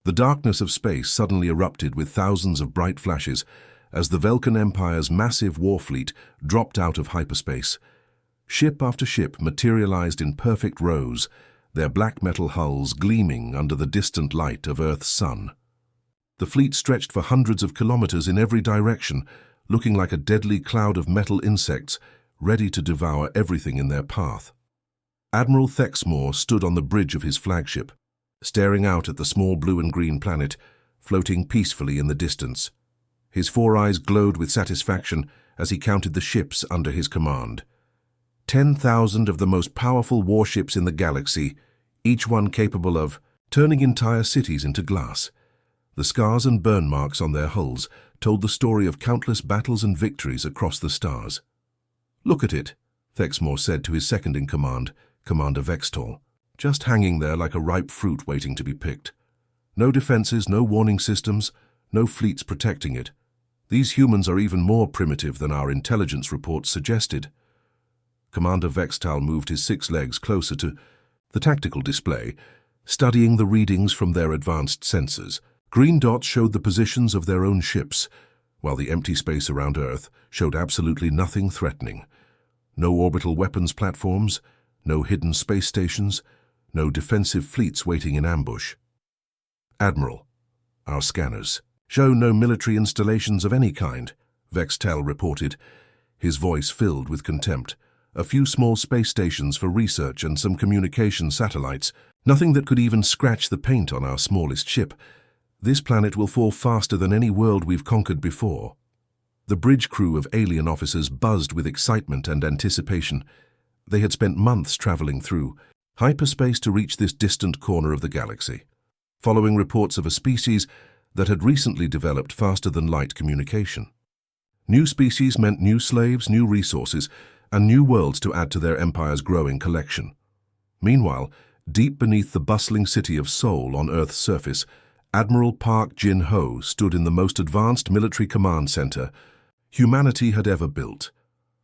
The darkness of space suddenly erupted with thousands of bright flashes as the Vulcan Empire's massive war fleet dropped out of hyperspace. Ship after ship materialized in perfect rows, their black metal hulls gleaming under the distant light of Earth's sun. The fleet stretched for hundreds of kilometers in every direction, looking like a deadly cloud of metal insects ready to devour everything in their path. Admiral Thexmore stood on the bridge of his flagship, staring out at the small blue and green planet floating peacefully in the distance. His four eyes glowed with satisfaction as he counted the ships under his command. 10,000 of the most powerful warships in the galaxy, each one capable of turning entire cities into glass. The scars and burn marks on their hulls told the story of countless battles and victories across the stars. "Look at it," Thexmore said to his second-in-command, Commander Vextol, "just hanging there like a ripe fruit waiting to be picked. No defenses, no warning systems, no fleets protecting it. These humans are even more primitive than our intelligence reports suggested." Commander Vextal moved his 6 legs closer to the tactical display, studying the readings from their advanced sensors. Green dots showed the positions of their own ships, while the empty space around Earth showed absolutely nothing threatening. No orbital weapons platforms, no hidden space stations, no defensive fleets waiting in ambush. "Admiral, our scanners show no military installations of any kind," Vextel reported, his voice filled with contempt. "A few small space stations for research and some communication satellites, nothing that could even scratch the paint on our smallest ship. This planet will fall faster than any world we've conquered before." The bridge crew of alien officers buzzed with excitement and anticipation. They had spent months traveling through hyperspace to reach this distant corner of the galaxy, following reports of a species that had recently developed faster-than-light communication. New species meant new slaves, new resources, and new worlds to add to their empire's growing collection. Meanwhile, deep beneath the bustling city of Seoul on Earth's surface, Admiral Park Jin-ho stood in the most advanced military command center humanity had ever built.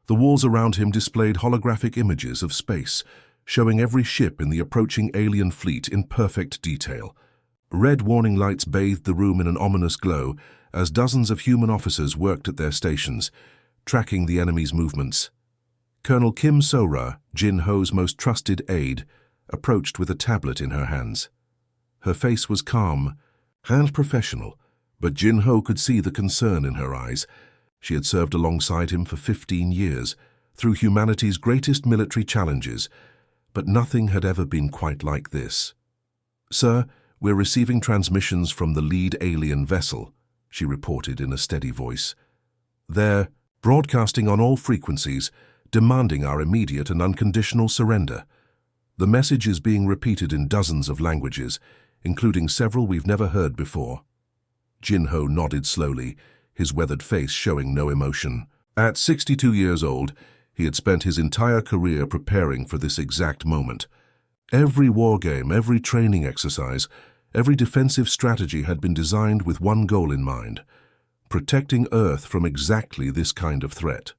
The walls around him displayed holographic images of space, showing every ship in the approaching alien fleet in perfect detail. Red warning lights bathed the room in an ominous glow as dozens of human officers worked at their stations, tracking the enemy's movements. Colonel Kim So-ra, Jin-ho's most trusted aide, approached with a tablet in her hands. Her face was calm and professional, but Jin-ho could see the concern in her eyes. She had served alongside him for 15 years, through humanity's greatest military challenges, but nothing had ever been quite like this. "Sir, we're receiving transmissions from the lead alien vessel," she reported in a steady voice. "They're broadcasting on all frequencies, demanding our immediate and unconditional surrender. The message is being repeated in dozens of languages, including several we've never heard before." Jin-ho nodded slowly, his weathered face showing no emotion. At 62 years old, he had spent his entire career preparing for this exact moment. Every wargame, every training exercise, every defensive strategy had been designed with one goal in mind: protecting Earth from exactly this kind of threat.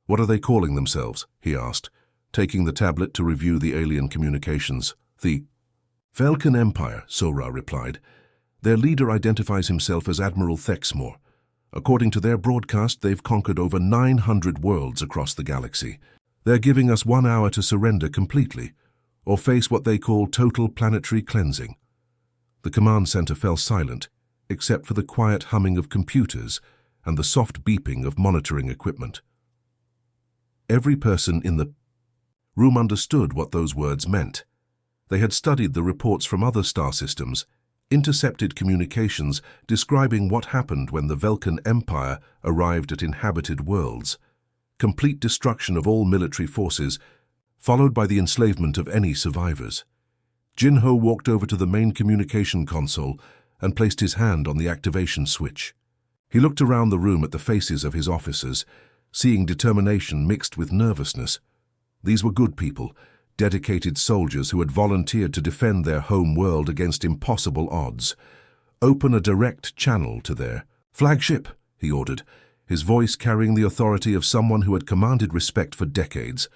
"What are they calling themselves?" he asked, taking the tablet to review the alien communications. "The Vulcan Empire," So-ra replied. "Their leader identifies himself as Admiral Thexmore. According to their broadcast, they've conquered over 900 worlds across the galaxy. They're giving us 1 hour to surrender completely, or face what they call total planetary cleansing." The command center fell silent, except for the quiet humming of computers and the soft beeping of monitoring equipment. Every person in the room understood what those words meant. They had studied the reports from other star systems, intercepted communications describing what happened when the Vulcan Empire arrived at inhabited worlds. Complete destruction of all military forces, followed by the enslavement of any survivors. Jin-ho walked over to the main communication console and placed his hand on the activation switch. He looked around the room at the faces of his officers, seeing determination mixed with nervousness. These were good people, dedicated soldiers who had volunteered to defend their home world against impossible odds. "Open a direct channel to their flagship," he ordered, his voice carrying the authority of someone who had commanded respect for decades.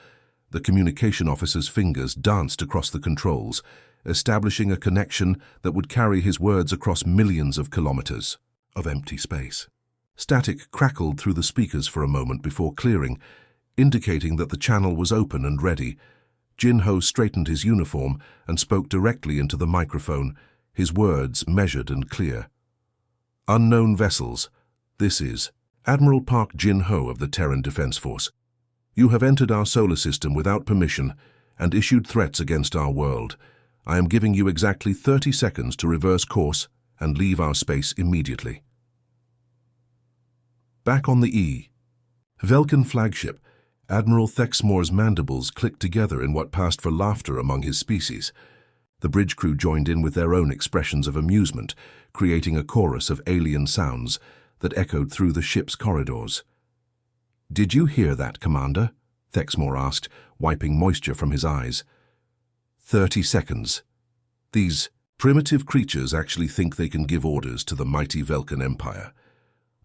The communication officer's fingers danced across the controls, establishing a connection that would carry his words across millions of kilometers of empty space. Static crackled through the speakers for a moment before clearing, indicating that the channel was open and ready. Jin-Ho straightened his uniform and spoke directly into the microphone, his words measured and clear. Unknown vessels, this is Admiral Park Jin-Ho of the Terran Defense Force. You have entered our solar system without permission and issued threats against our world. I am giving you exactly 30 seconds to reverse course and leave our space immediately. Back on the Velkan flagship, Admiral Thexmore's mandibles clicked together in what passed for laughter among his species. The bridge crew joined in with their own expressions of amusement, creating a chorus of alien sounds that echoed through the ship's corridors. "Did you hear that, Commander?" Thexmore asked, wiping moisture from his eyes. 30 seconds. These primitive creatures actually think they can give orders to the mighty Velkan Empire.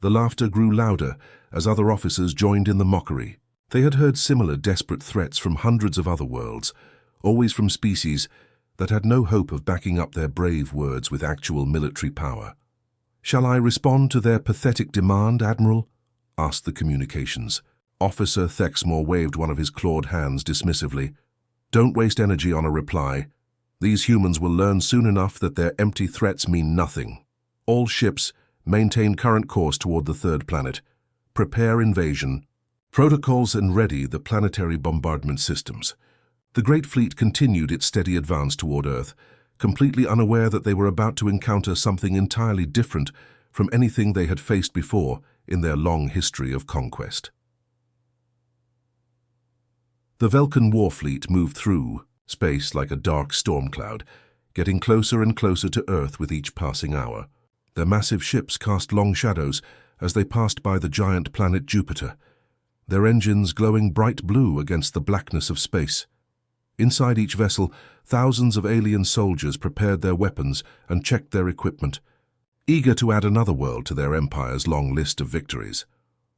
The laughter grew louder as other officers joined in the mockery. They had heard similar desperate threats from hundreds of other worlds, always from species that had no hope of backing up their brave words with actual military power. "Shall I respond to their pathetic demand, Admiral?" asked the communications. Officer Thexmore waved one of his clawed hands dismissively. "Don't waste energy on a reply. These humans will learn soon enough that their empty threats mean nothing. All ships, maintain current course toward the third planet. Prepare invasion. Protocols and ready the planetary bombardment systems." The Great Fleet continued its steady advance toward Earth, completely unaware that they were about to encounter something entirely different from anything they had faced before in their long history of conquest. The Velkan war fleet moved through space like a dark storm cloud, getting closer and closer to Earth with each passing hour. Their massive ships cast long shadows as they passed by the giant planet Jupiter, their engines glowing bright blue against the blackness of space. Inside each vessel, thousands of alien soldiers prepared their weapons and checked their equipment, eager to add another world to their empire's long list of victories.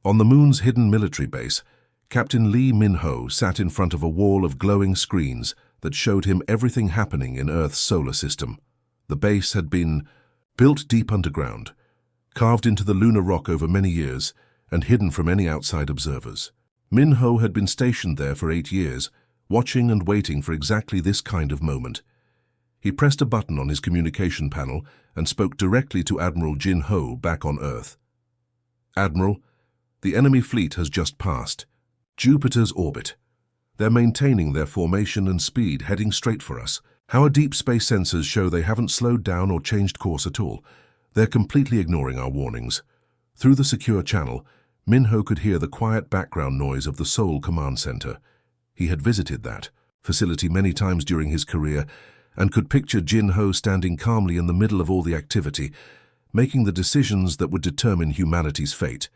On the moon's hidden military base, Captain Lee Min-ho sat in front of a wall of glowing screens that showed him everything happening in Earth's solar system. The base had been built deep underground, carved into the lunar rock over many years, and hidden from any outside observers. Min-ho had been stationed there for 8 years, watching and waiting for exactly this kind of moment. He pressed a button on his communication panel and spoke directly to Admiral Jin-ho back on Earth. "Admiral, the enemy fleet has just passed Jupiter's orbit. They're maintaining their formation and speed, heading straight for us. Our deep space sensors show they haven't slowed down or changed course at all. They're completely ignoring our warnings." Through the secure channel, Min-ho could hear the quiet background noise of the Seoul Command Center. He had visited that facility many times during his career and could picture Jin-ho standing calmly in the middle of all the activity, making the decisions that would determine humanity's fate.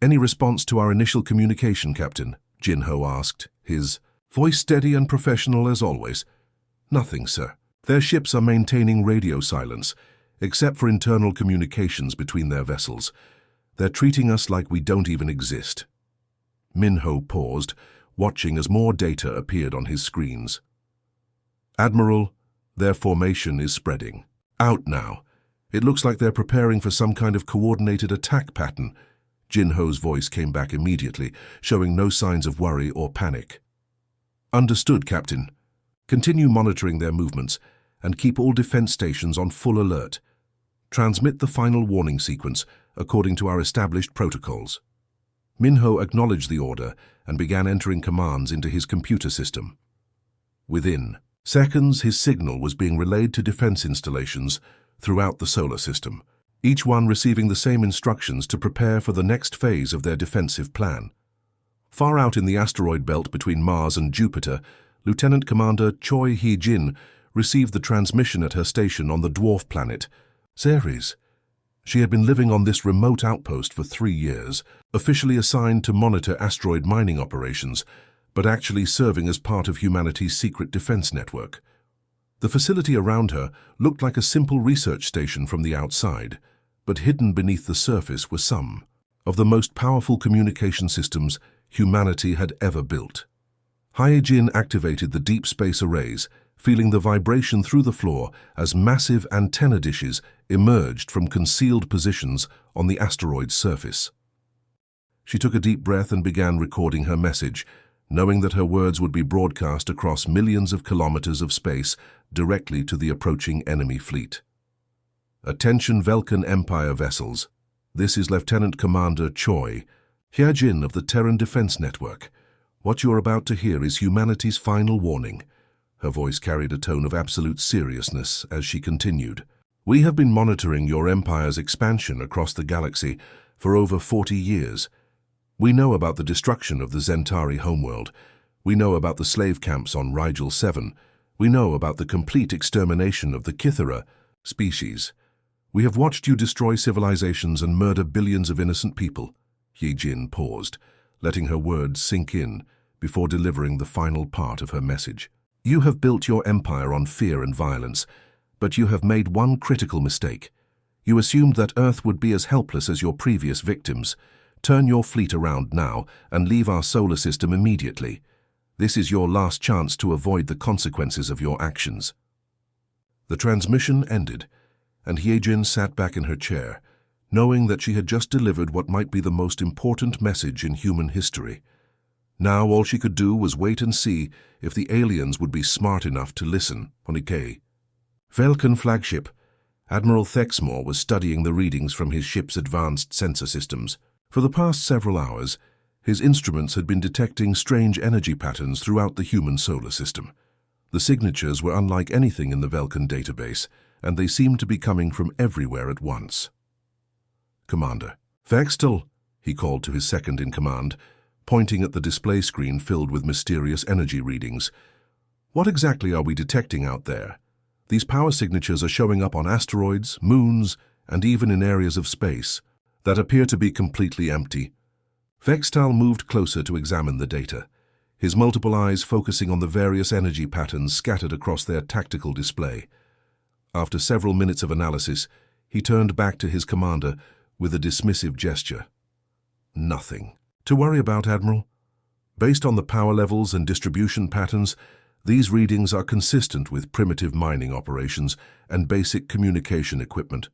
"Any response to our initial communication, Captain?" Jin-ho asked, his voice steady and professional as always. "Nothing, sir. Their ships are maintaining radio silence, except for internal communications between their vessels. They're treating us like we don't even exist." Min-ho paused, watching as more data appeared on his screens. "Admiral, their formation is spreading out now. It looks like they're preparing for some kind of coordinated attack pattern." Jin-ho's voice came back immediately, showing no signs of worry or panic. "Understood, Captain. Continue monitoring their movements and keep all defense stations on full alert. Transmit the final warning sequence according to our established protocols." Min-ho acknowledged the order and began entering commands into his computer system. Within seconds, his signal was being relayed to defense installations throughout the solar system, each one receiving the same instructions to prepare for the next phase of their defensive plan. Far out in the asteroid belt between Mars and Jupiter, Lieutenant Commander Choi Hee-jin received the transmission at her station on the dwarf planet, Ceres. She had been living on this remote outpost for 3 years, officially assigned to monitor asteroid mining operations, but actually serving as part of humanity's secret defense network. The facility around her looked like a simple research station from the outside, but hidden beneath the surface were some of the most powerful communication systems humanity had ever built. Hye-jin activated the deep space arrays, feeling the vibration through the floor as massive antenna dishes emerged from concealed positions on the asteroid's surface. She took a deep breath and began recording her message, knowing that her words would be broadcast across millions of kilometers of space directly to the approaching enemy fleet. Attention Velkan Empire vessels. This is Lieutenant Commander Choi, Hyejin of the Terran Defense Network. What you're about to hear is humanity's final warning. Her voice carried a tone of absolute seriousness as she continued. We have been monitoring your empire's expansion across the galaxy for over 40 years. We know about the destruction of the Zentari homeworld. We know about the slave camps on Rigel 7. We know about the complete extermination of the Kithara species. We have watched you destroy civilizations and murder billions of innocent people. Hyejin paused, letting her words sink in before delivering the final part of her message. You have built your empire on fear and violence, but you have made one critical mistake. You assumed that Earth would be as helpless as your previous victims. Turn your fleet around now and leave our solar system immediately. This is your last chance to avoid the consequences of your actions. The transmission ended, and Hyejin sat back in her chair, knowing that she had just delivered what might be the most important message in human history. Now all she could do was wait and see if the aliens would be smart enough to listen. Onike. Velkan flagship. Admiral Thexmore was studying the readings from his ship's advanced sensor systems. For the past several hours, his instruments had been detecting strange energy patterns throughout the human solar system. The signatures were unlike anything in the Velkan database, and they seemed to be coming from everywhere at once. Commander. Vextel, he called to his second-in-command, pointing at the display screen filled with mysterious energy readings. What exactly are we detecting out there? These power signatures are showing up on asteroids, moons, and even in areas of space that appear to be completely empty. Vextal moved closer to examine the data, his multiple eyes focusing on the various energy patterns scattered across their tactical display. After several minutes of analysis, he turned back to his commander with a dismissive gesture. Nothing to worry about, Admiral. Based on the power levels and distribution patterns, these readings are consistent with primitive mining operations and basic communication equipment.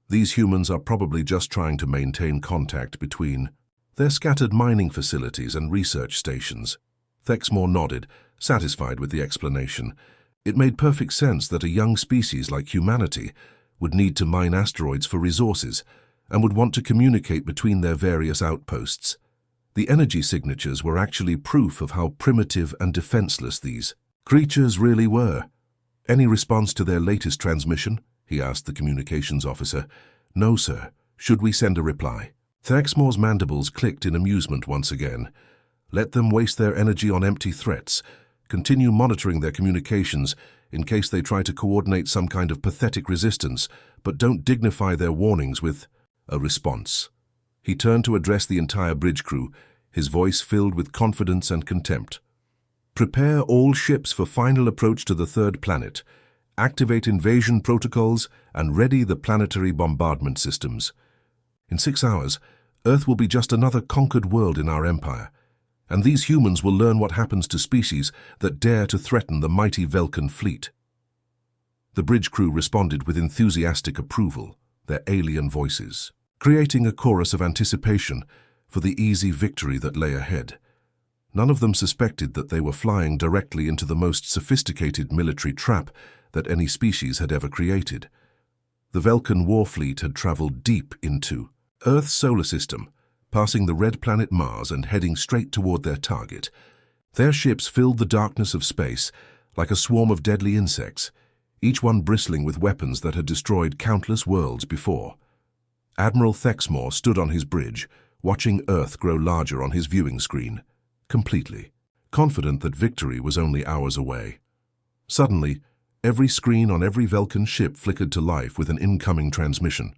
These humans are probably just trying to maintain contact between their scattered mining facilities and research stations. Thexmore nodded, satisfied with the explanation. It made perfect sense that a young species like humanity would need to mine asteroids for resources and would want to communicate between their various outposts. The energy signatures were actually proof of how primitive and defenseless these creatures really were. Any response to their latest transmission? He asked the communications officer. No, sir. Should we send a reply? Thexmore's mandibles clicked in amusement once again. Let them waste their energy on empty threats. Continue monitoring their communications in case they try to coordinate some kind of pathetic resistance, but don't dignify their warnings with a response. He turned to address the entire bridge crew, his voice filled with confidence and contempt. Prepare all ships for final approach to the third planet. Activate invasion protocols and ready the planetary bombardment systems. In 6 hours, Earth will be just another conquered world in our empire, and these humans will learn what happens to species that dare to threaten the mighty Velkan fleet. The bridge crew responded with enthusiastic approval, their alien voices, creating a chorus of anticipation for the easy victory that lay ahead. None of them suspected that they were flying directly into the most sophisticated military trap that any species had ever created. The Velkan war fleet had traveled deep into Earth's solar system, passing the red planet Mars and heading straight toward their target. Their ships filled the darkness of space like a swarm of deadly insects, each one bristling with weapons that had destroyed countless worlds before. Admiral Thexmore stood on his bridge, watching Earth grow larger on his viewing screen, completely confident that victory was only hours away. Suddenly, every screen on every Velkan ship flickered to life with an incoming transmission.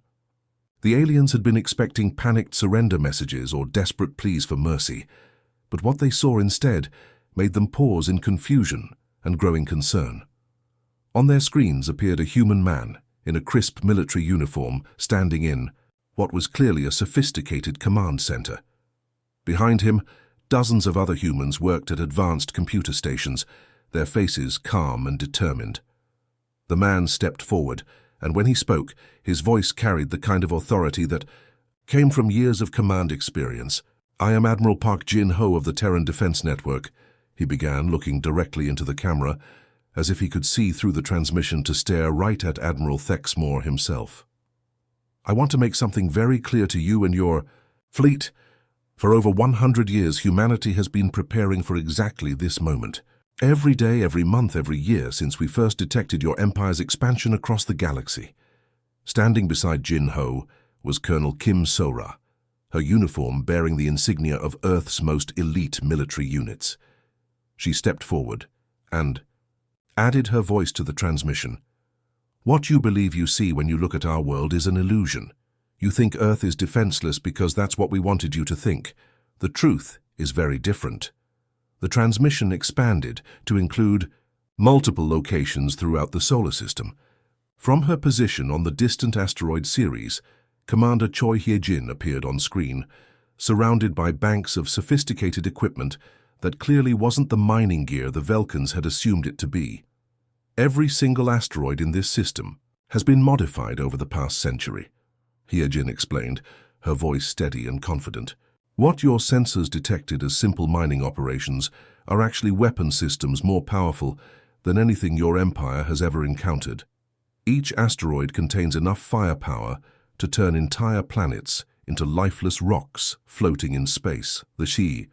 The aliens had been expecting panicked surrender messages or desperate pleas for mercy, but what they saw instead made them pause in confusion and growing concern. On their screens appeared a human man in a crisp military uniform standing in what was clearly a sophisticated command center. Behind him, dozens of other humans worked at advanced computer stations, their faces calm and determined. The man stepped forward, and when he spoke, his voice carried the kind of authority that came from years of command experience. "I am Admiral Park Jin-ho of the Terran Defense Network," he began, looking directly into the camera, as if he could see through the transmission to stare right at Admiral Thexmore himself. "I want to make something very clear to you and your fleet. For over 100 years, humanity has been preparing for exactly this moment. Every day, every month, every year since we first detected your Empire's expansion across the galaxy." Standing beside Jin-ho was Colonel Kim Sora, her uniform bearing the insignia of Earth's most elite military units. She stepped forward and added her voice to the transmission. "What you believe you see when you look at our world is an illusion. You think Earth is defenseless because that's what we wanted you to think. The truth is very different." The transmission expanded to include multiple locations throughout the solar system. From her position on the distant asteroid Ceres, Commander Choi Hye-jin appeared on screen, surrounded by banks of sophisticated equipment that clearly wasn't the mining gear the Velkans had assumed it to be. Every single asteroid in this system has been modified over the past century, Hye-jin explained, her voice steady and confident. "What your sensors detected as simple mining operations are actually weapon systems more powerful than anything your Empire has ever encountered. Each asteroid contains enough firepower to turn entire planets into lifeless rocks floating in space." The Shi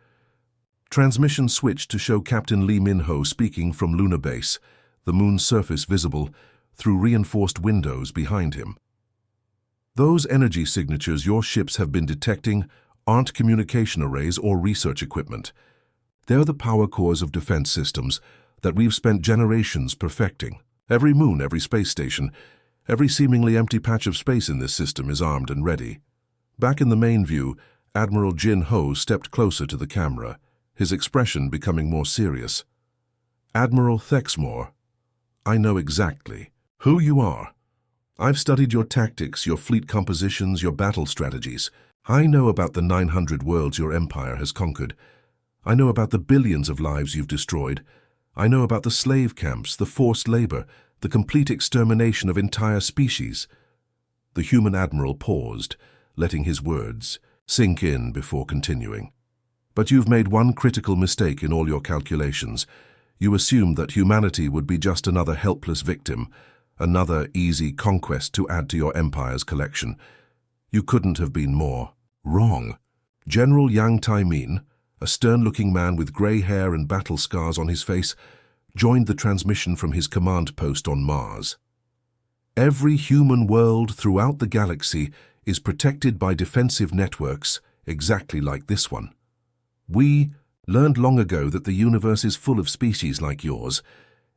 transmission switched to show Captain Lee Min-ho speaking from Lunar Base, the moon's surface visible through reinforced windows behind him. "Those energy signatures your ships have been detecting aren't communication arrays or research equipment. They're the power cores of defense systems that we've spent generations perfecting. Every moon, every space station, every seemingly empty patch of space in this system is armed and ready." Back in the main view, Admiral Jin-ho stepped closer to the camera, his expression becoming more serious. "Admiral Thexmore, I know exactly who you are. I've studied your tactics, your fleet compositions, your battle strategies. I know about the 900 worlds your Empire has conquered. I know about the billions of lives you've destroyed. I know about the slave camps, the forced labor, the complete extermination of entire species." The human admiral paused, letting his words sink in before continuing. "But you've made one critical mistake in all your calculations. You assumed that humanity would be just another helpless victim, another easy conquest to add to your Empire's collection. You couldn't have been more wrong." General Yang Tai-min, a stern-looking man with grey hair and battle scars on his face, joined the transmission from his command post on Mars. "Every human world throughout the galaxy is protected by defensive networks exactly like this one. We learned long ago that the universe is full of species like yours,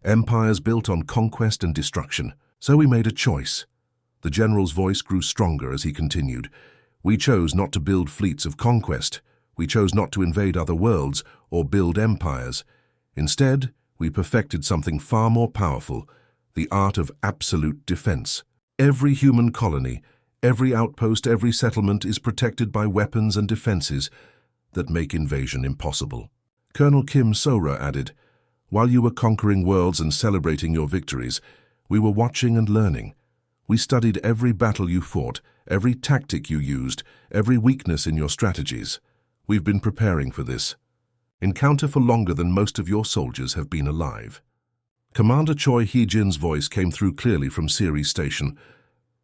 empires built on conquest and destruction. So we made a choice." The general's voice grew stronger as he continued. "We chose not to build fleets of conquest. We chose not to invade other worlds or build empires. Instead, we perfected something far more powerful, the art of absolute defense. Every human colony, every outpost, every settlement is protected by weapons and defenses that make invasion impossible." Colonel Kim Sora added, "While you were conquering worlds and celebrating your victories, we were watching and learning. We studied every battle you fought, every tactic you used, every weakness in your strategies. We've been preparing for this encounter for longer than most of your soldiers have been alive." Commander Choi Hye-jin's voice came through clearly from Ceres Station.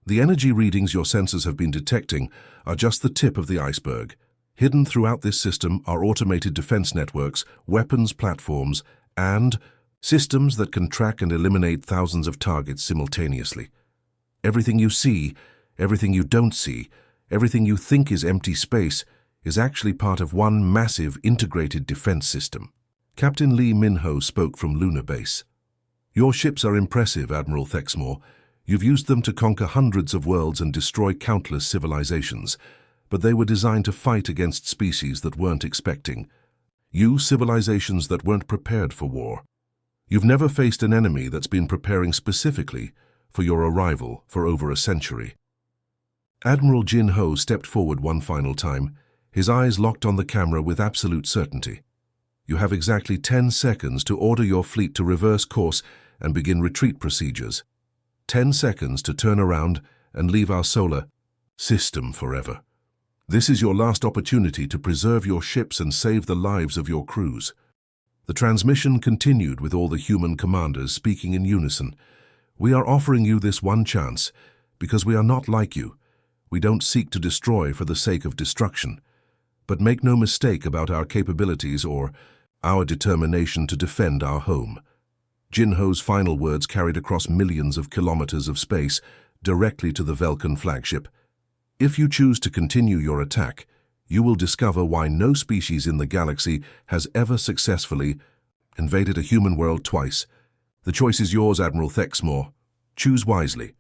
"The energy readings your sensors have been detecting are just the tip of the iceberg. Hidden throughout this system are automated defense networks, weapons platforms, and systems that can track and eliminate thousands of targets simultaneously. Everything you see, everything you don't see, everything you think is empty space is actually part of one massive integrated defense system." Captain Lee Min-ho spoke from Lunar Base. "Your ships are impressive, Admiral Thexmore. You've used them to conquer hundreds of worlds and destroy countless civilizations, but they were designed to fight against species that weren't expecting. Civilizations that weren't prepared for war. You've never faced an enemy that's been preparing specifically for your arrival for over a century." Admiral Jin-ho stepped forward one final time, his eyes locked on the camera with absolute certainty. You have exactly 10 seconds to order your fleet to reverse course and begin retreat procedures. 10 seconds to turn around and leave our solar system forever. This is your last opportunity to preserve your ships and save the lives of your crews. The transmission continued with all the human commanders speaking in unison. We are offering you this one chance because we are not like you. We don't seek to destroy for the sake of destruction. But make no mistake about our capabilities or our determination to defend our home. Jinho's final words carried across millions of kilometers of space directly to the Vulcan flagship. If you choose to continue your attack, you will discover why no species in the galaxy has ever successfully invaded a human world twice. The choice is yours, Admiral Thexmore. Choose wisely.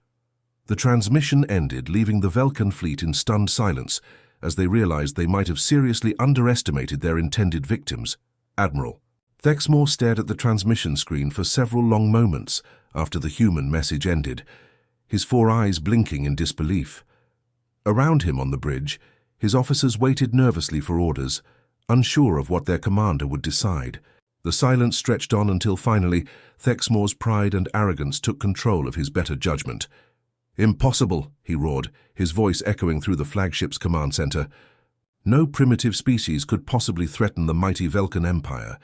The transmission ended, leaving the Vulcan fleet in stunned silence as they realized they might have seriously underestimated their intended victims. Admiral Thexmore stared at the transmission screen for several long moments after the human message ended, his 4 eyes blinking in disbelief. Around him on the bridge, his officers waited nervously for orders, unsure of what their commander would decide. The silence stretched on until finally, Thexmore's pride and arrogance took control of his better judgment. "Impossible," he roared, his voice echoing through the flagship's command center. "No primitive species could possibly threaten the mighty Vulcan Empire.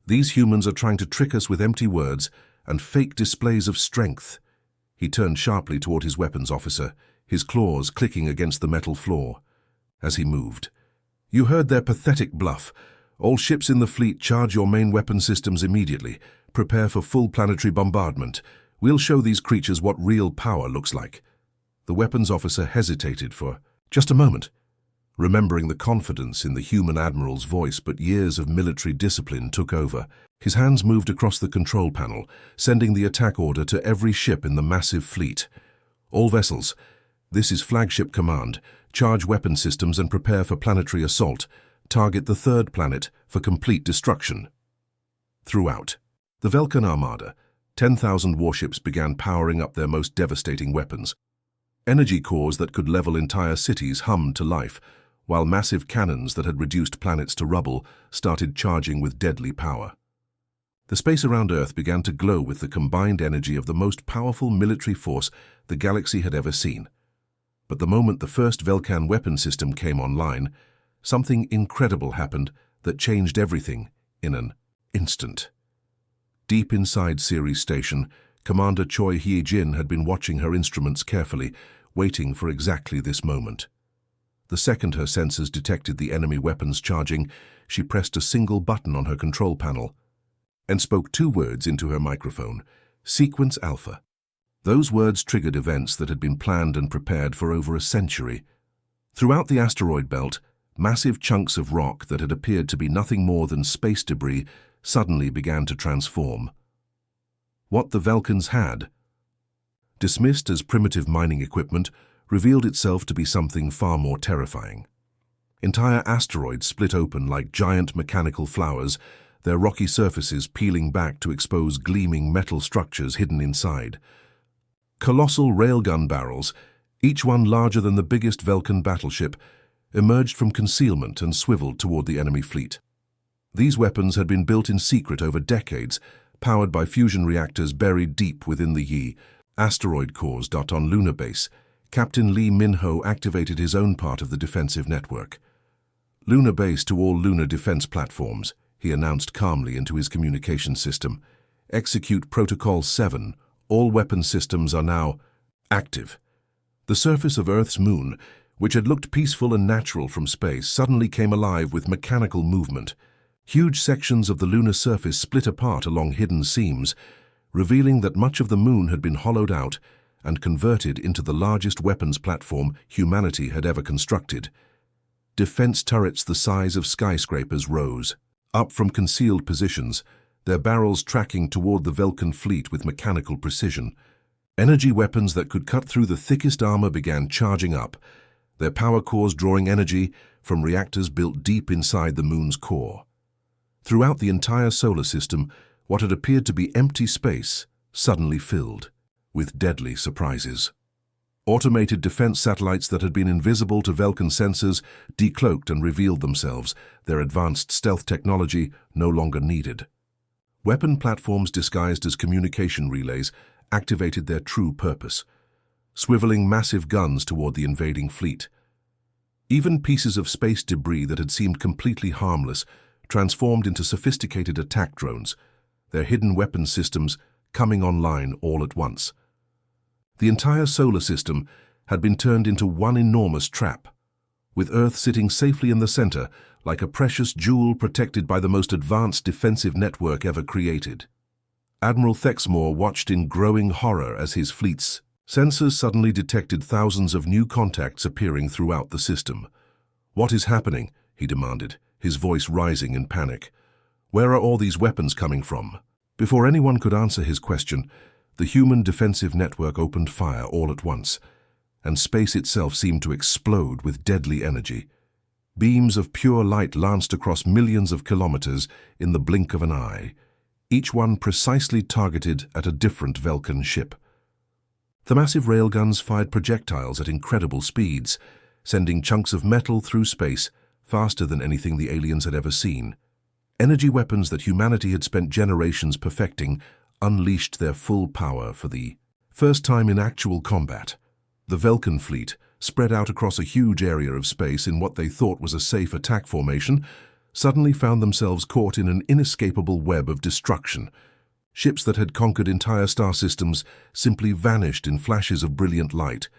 These humans are trying to trick us with empty words and fake displays of strength." He turned sharply toward his weapons officer, his claws clicking against the metal floor. As he moved, "You heard their pathetic bluff. All ships in the fleet, charge your main weapon systems immediately. Prepare for full planetary bombardment. We'll show these creatures what real power looks like." The weapons officer hesitated for just a moment, remembering the confidence in the human admiral's voice, but years of military discipline took over. His hands moved across the control panel, sending the attack order to every ship in the massive fleet. "All vessels, this is flagship command. Charge weapon systems and prepare for planetary assault. Target the 3rd planet for complete destruction." Throughout the Vulcan Armada, 10,000 warships began powering up their most devastating weapons. Energy cores that could level entire cities hummed to life, while massive cannons that had reduced planets to rubble started charging with deadly power. The space around Earth began to glow with the combined energy of the most powerful military force the galaxy had ever seen. But the moment the first Vulcan weapon system came online, something incredible happened that changed everything in an instant. Deep inside Ceres Station, Commander Choi Hye-jin had been watching her instruments carefully, waiting for exactly this moment. The second her sensors detected the enemy weapons charging, she pressed a single button on her control panel and spoke 2 words into her microphone: Sequence Alpha. Those words triggered events that had been planned and prepared for over a century. Throughout the asteroid belt, massive chunks of rock that had appeared to be nothing more than space debris suddenly began to transform. What the Vulcans had, dismissed as primitive mining equipment, revealed itself to be something far more terrifying. Entire asteroids split open like giant mechanical flowers, their rocky surfaces peeling back to expose gleaming metal structures hidden inside. Colossal railgun barrels, each one larger than the biggest Vulcan battleship, emerged from concealment and swiveled toward the enemy fleet. These weapons had been built in secret over decades, powered by fusion reactors buried deep within the Yi asteroid cores. On Lunar Base, Captain Lee Min-ho activated his own part of the defensive network. "Lunar Base to all lunar defense platforms," he announced calmly into his communication system. "Execute Protocol 7. All weapon systems are now active." The surface of Earth's moon, which had looked peaceful and natural from space, suddenly came alive with mechanical movement. Huge sections of the lunar surface split apart along hidden seams, revealing that much of the moon had been hollowed out and converted into the largest weapons platform humanity had ever constructed. Defense turrets the size of skyscrapers rose up from concealed positions, their barrels tracking toward the Vulcan fleet with mechanical precision. Energy weapons that could cut through the thickest armor began charging up, their power cores drawing energy from reactors built deep inside the moon's core. Throughout the entire solar system, what had appeared to be empty space suddenly filled with deadly surprises. Automated defense satellites that had been invisible to Vulcan sensors decloaked and revealed themselves, their advanced stealth technology no longer needed. Weapon platforms disguised as communication relays activated their true purpose, swiveling massive guns toward the invading fleet. Even pieces of space debris that had seemed completely harmless transformed into sophisticated attack drones, their hidden weapon systems coming online all at once. The entire solar system had been turned into one enormous trap, with Earth sitting safely in the center like a precious jewel protected by the most advanced defensive network ever created. Admiral Thexmore watched in growing horror as his fleet's sensors suddenly detected thousands of new contacts appearing throughout the system. "What is happening?" he demanded, his voice rising in panic. "Where are all these weapons coming from?" Before anyone could answer his question, the human defensive network opened fire all at once, and space itself seemed to explode with deadly energy. Beams of pure light lanced across millions of kilometers in the blink of an eye, each one precisely targeted at a different Vulcan ship. The massive railguns fired projectiles at incredible speeds, sending chunks of metal through space faster than anything the aliens had ever seen. Energy weapons that humanity had spent generations perfecting unleashed their full power for the first time in actual combat. The Vulcan fleet, spread out across a huge area of space in what they thought was a safe attack formation, suddenly found themselves caught in an inescapable web of destruction. Ships that had conquered entire star systems simply vanished in flashes of brilliant light,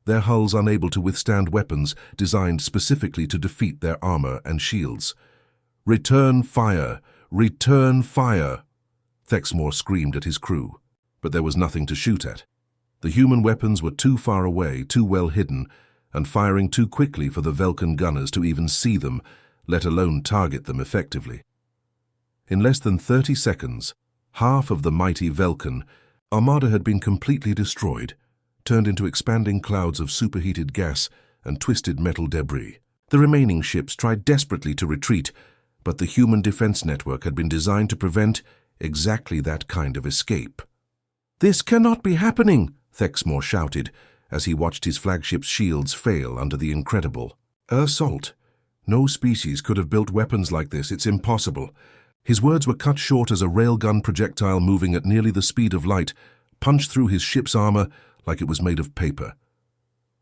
their hulls unable to withstand weapons designed specifically to defeat their armor and shields. "Return fire! Return fire!" Thexmore screamed at his crew, but there was nothing to shoot at. The human weapons were too far away, too well hidden, and firing too quickly for the Vulcan gunners to even see them, let alone target them effectively. In less than 30 seconds, half of the mighty Vulcan armada had been completely destroyed, turned into expanding clouds of superheated gas and twisted metal debris. The remaining ships tried desperately to retreat, but the human defense network had been designed to prevent exactly that kind of escape. "This cannot be happening!" Thexmore shouted as he watched his flagship's shields fail under the incredible assault. "No species could have built weapons like this. It's impossible." His words were cut short as a railgun projectile moving at nearly the speed of light punched through his ship's armor like it was made of paper.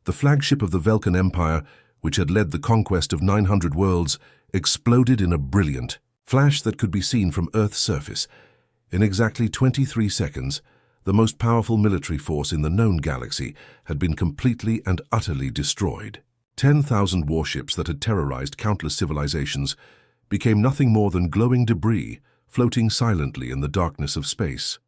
The flagship of the Vulcan Empire, which had led the conquest of 900 worlds, exploded in a brilliant flash that could be seen from Earth's surface. In exactly 23 seconds, the most powerful military force in the known galaxy had been completely and utterly destroyed. 10,000 warships that had terrorized countless civilizations became nothing more than glowing debris floating silently in the darkness of space.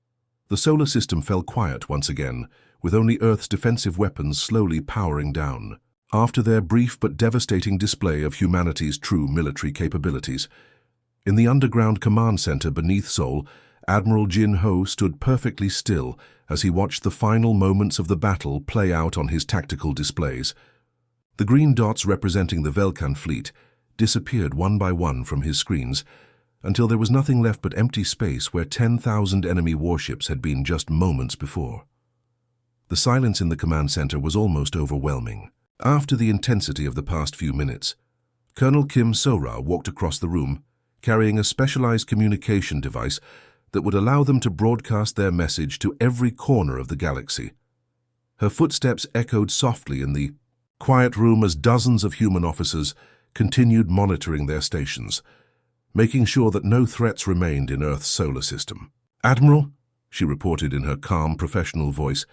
The solar system fell quiet once again, with only Earth's defensive weapons slowly powering down. After their brief but devastating display of humanity's true military capabilities, in the underground command center beneath Sol, Admiral Jin Ho stood perfectly still as he watched the final moments of the battle play out on his tactical displays. The green dots representing the Vulcan fleet disappeared one by one from his screens until there was nothing left but empty space where 10,000 enemy warships had been just moments before. The silence in the command center was almost overwhelming. After the intensity of the past few minutes, Colonel Kim So-ra walked across the room, carrying a specialized communication device that would allow them to broadcast their message to every corner of the galaxy. Her footsteps echoed softly in the quiet room as dozens of human officers continued monitoring their stations, making sure that no threats remained in Earth's solar system. "Admiral," she reported in her calm, professional voice,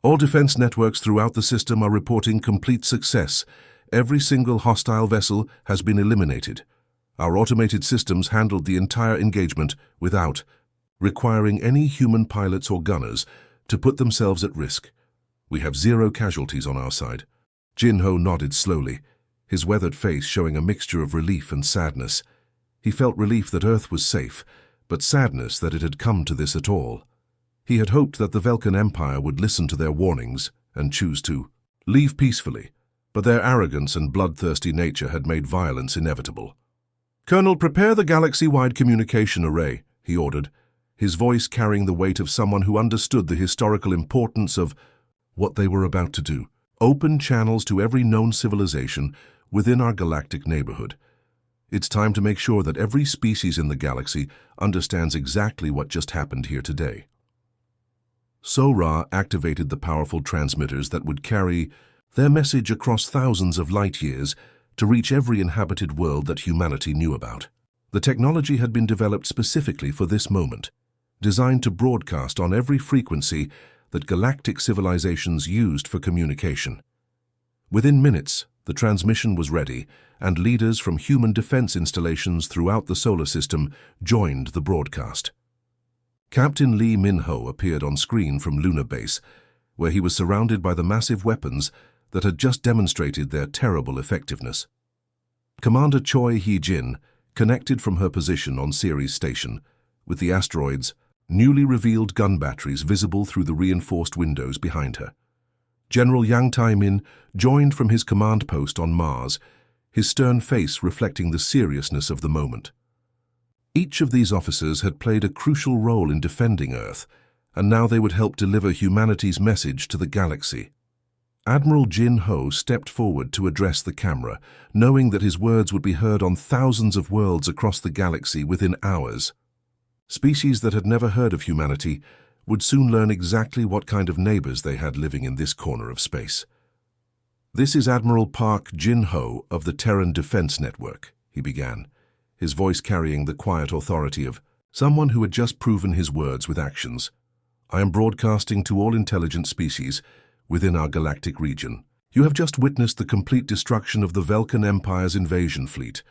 "all defense networks throughout the system are reporting complete success. Every single hostile vessel has been eliminated. Our automated systems handled the entire engagement without requiring any human pilots or gunners to put themselves at risk. We have 0 casualties on our side." Jin Ho nodded slowly, his weathered face showing a mixture of relief and sadness. He felt relief that Earth was safe, but sadness that it had come to this at all. He had hoped that the Vulcan Empire would listen to their warnings and choose to leave peacefully, but their arrogance and bloodthirsty nature had made violence inevitable. "Colonel, prepare the galaxy-wide communication array," he ordered, his voice carrying the weight of someone who understood the historical importance of what they were about to do. Open channels to every known civilization within our galactic neighborhood. It's time to make sure that every species in the galaxy understands exactly what just happened here today. So-Ra activated the powerful transmitters that would carry their message across thousands of light years to reach every inhabited world that humanity knew about. The technology had been developed specifically for this moment, designed to broadcast on every frequency that galactic civilizations used for communication. Within minutes, the transmission was ready, and leaders from human defense installations throughout the solar system joined the broadcast. Captain Lee Min-ho appeared on screen from Lunar Base, where he was surrounded by the massive weapons that had just demonstrated their terrible effectiveness. Commander Choi Hee-jin connected from her position on Ceres Station, with the asteroid's newly revealed gun batteries visible through the reinforced windows behind her. General Yang Tai-min joined from his command post on Mars, his stern face reflecting the seriousness of the moment. Each of these officers had played a crucial role in defending Earth, and now they would help deliver humanity's message to the galaxy. Admiral Jin Ho stepped forward to address the camera, knowing that his words would be heard on thousands of worlds across the galaxy within hours. Species that had never heard of humanity would soon learn exactly what kind of neighbors they had living in this corner of space. "This is Admiral Park Jin-ho of the Terran Defense Network," he began, his voice carrying the quiet authority of someone who had just proven his words with actions. "I am broadcasting to all intelligent species within our galactic region. You have just witnessed the complete destruction of the Velkan Empire's invasion fleet,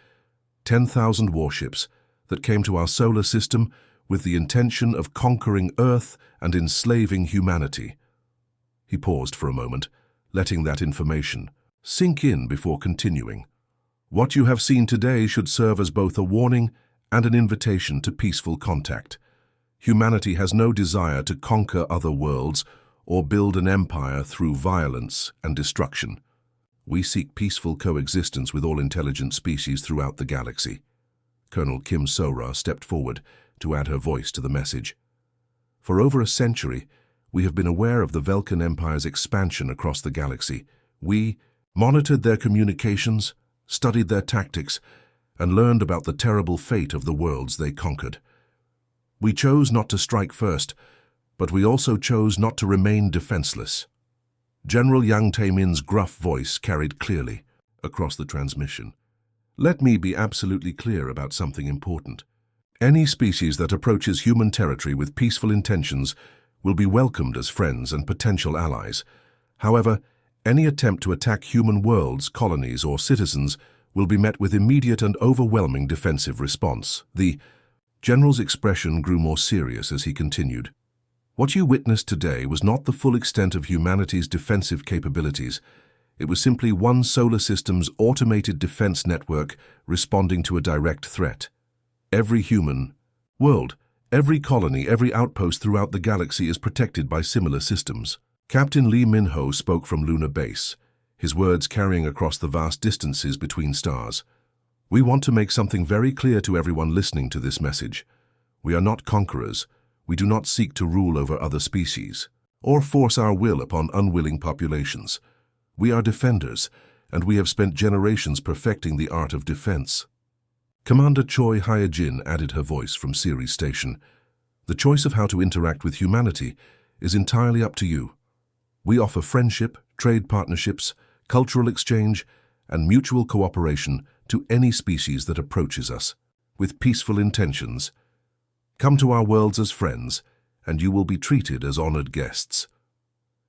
10,000 warships that came to our solar system with the intention of conquering Earth and enslaving humanity." He paused for a moment, letting that information sink in before continuing. "What you have seen today should serve as both a warning and an invitation to peaceful contact. Humanity has no desire to conquer other worlds or build an empire through violence and destruction. We seek peaceful coexistence with all intelligent species throughout the galaxy." Colonel Kim So-Ra stepped forward to add her voice to the message. "For over a century, we have been aware of the Velkan Empire's expansion across the galaxy. We monitored their communications, studied their tactics, and learned about the terrible fate of the worlds they conquered. We chose not to strike first, but we also chose not to remain defenseless." General Yang Tae-min's gruff voice carried clearly across the transmission. "Let me be absolutely clear about something important. Any species that approaches human territory with peaceful intentions will be welcomed as friends and potential allies. However, any attempt to attack human worlds, colonies, or citizens will be met with immediate and overwhelming defensive response." The general's expression grew more serious as he continued. "What you witnessed today was not the full extent of humanity's defensive capabilities. It was simply one solar system's automated defense network responding to a direct threat. Every human world, every colony, every outpost throughout the galaxy is protected by similar systems." Captain Lee Min-ho spoke from Lunar Base, his words carrying across the vast distances between stars. "We want to make something very clear to everyone listening to this message. We are not conquerors. We do not seek to rule over other species or force our will upon unwilling populations. We are defenders, and we have spent generations perfecting the art of defense." Commander Choi Hye-jin added her voice from Ceres Station. "The choice of how to interact with humanity is entirely up to you. We offer friendship, trade partnerships, cultural exchange, and mutual cooperation to any species that approaches us with peaceful intentions. Come to our worlds as friends, and you will be treated as honored guests."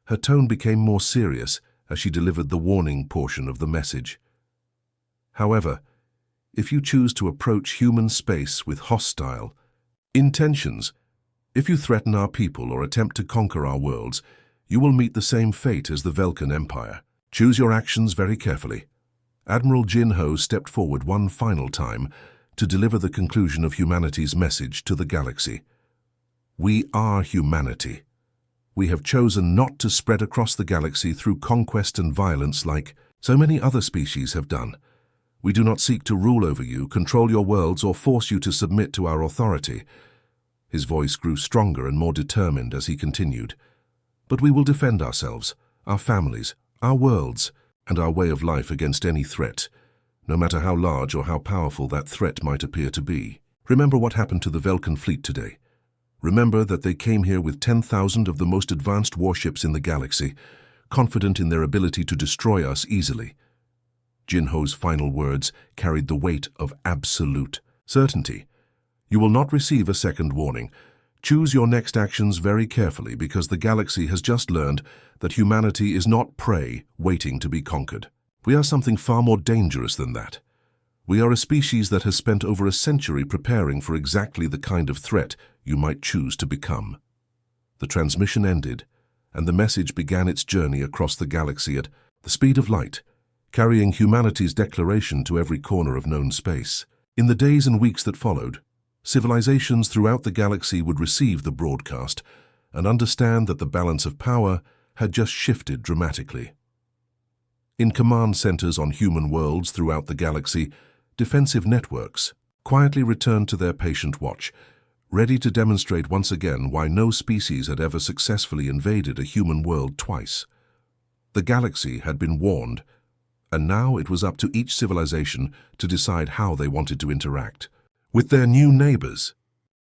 Her tone became more serious as she delivered the warning portion of the message. "However, if you choose to approach human space with hostile intentions, if you threaten our people or attempt to conquer our worlds, you will meet the same fate as the Velkan Empire. Choose your actions very carefully." Admiral Jin-ho stepped forward one final time to deliver the conclusion of humanity's message to the galaxy. "We are humanity. We have chosen not to spread across the galaxy through conquest and violence like so many other species have done. We do not seek to rule over you, control your worlds, or force you to submit to our authority." His voice grew stronger and more determined as he continued. "But we will defend ourselves, our families, our worlds, and our way of life against any threat, no matter how large or how powerful that threat might appear to be. Remember what happened to the Vulcan fleet today. Remember that they came here with 10,000 of the most advanced warships in the galaxy, confident in their ability to destroy us easily. Jinho's final words carried the weight of absolute certainty. You will not receive a second warning. Choose your next actions very carefully, because the galaxy has just learned that humanity is not prey waiting to be conquered. We are something far more dangerous than that. We are a species that has spent over a century preparing for exactly the kind of threat you might choose to become. The transmission ended, and the message began its journey across the galaxy at the speed of light, carrying humanity's declaration to every corner of known space. In the days and weeks that followed, civilizations throughout the galaxy would receive the broadcast and understand that the balance of power had just shifted dramatically. In command centers on human worlds throughout the galaxy, defensive networks quietly returned to their patient watch, ready to demonstrate once again why no species had ever successfully invaded a human world twice. The galaxy had been warned, and now it was up to each civilization to decide how they wanted to interact with their new neighbors.